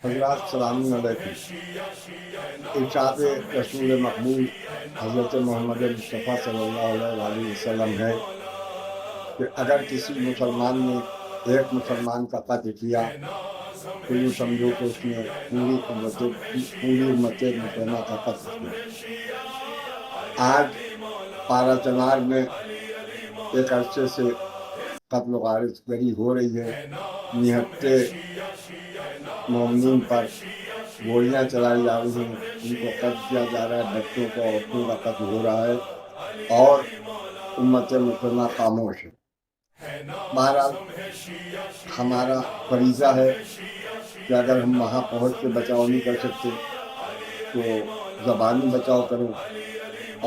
حضرات السلام علیکم۔ ارشاد رسول مقبول حضرت محمد مصطفیٰ صلی اللہ علیہ وسلم ہے کہ اگر کسی مسلمان نے ایک مسلمان کا قتل کیا تو یوں سمجھو کہ اس نے پوری امت مسلمہ کا قتل کیا۔ آج پارا چنار میں ایک عرصے سے قتل و غارت گری ہو رہی ہے، نہتے مومنین پر گولیاں چلائی جا رہی ہیں، ان کو قتل کیا جا رہا ہے، بچوں کو عورتوں کا قتل ہو رہا ہے اور امت مسلمہ خاموش ہے۔ بہرحال ہمارا فریضہ ہے کہ اگر ہم وہاں پہنچ کے بچاؤ نہیں کر سکتے تو زبانی بچاؤ کریں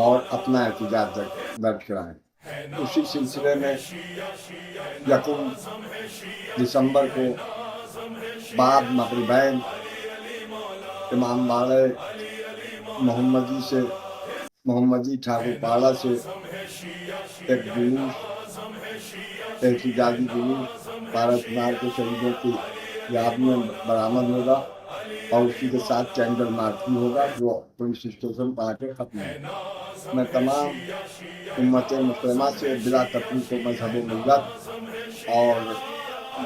اور اپنا احتجاج درج کرائیں۔ اسی سلسلے میں یکم دسمبر کو بعد مغربین امام باڑہ محمدی ٹھاکر پاڑہ سے ایک جلوس، احتجاجی جلوس پارا چنار کے شہیدوں کی یاد میں برآمد ہوگا اور اسی کے ساتھ کینڈل مارچ بھی ہوگا جو پولیس اسٹیشن پر آ کے ختم ہوگا۔ میں تمام امت مسلمہ سے بلا تفریق و مذہب و ملت اور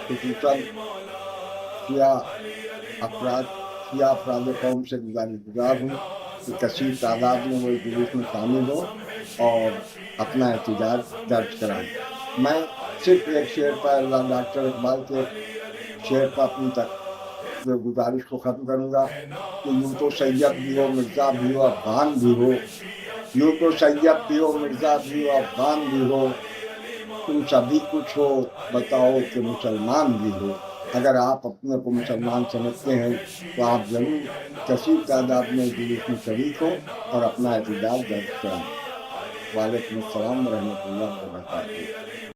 خصوصاً شیعہ افراد قوم سے گزار ہوں کہ کثیر تعداد میں وہ جلوس میں شامل ہوں اور اپنا احتجاج درج کرائیں۔ میں صرف ایک شعر پر ڈاکٹر اقبال کے شعر پر اپنی گزارش کو ختم کروں گا کہ یوں تو سید بھی ہو، مرزا بھی ہو، افغان بھی ہو، یوں تو سید بھی ہو، مرزا بھی ہو، افغان بھی ہو، تم سبھی کچھ ہو، بتاؤ کہ مسلمان بھی ہو۔ اگر آپ اپنے کو مسلمان سمجھتے ہیں تو آپ ضرور کثیر تعداد میں جلوس میں شریک ہو اور اپنا احتجاج درج کرائیں۔ وعلیکم السلام ورحمۃ اللہ وبرکاتہ۔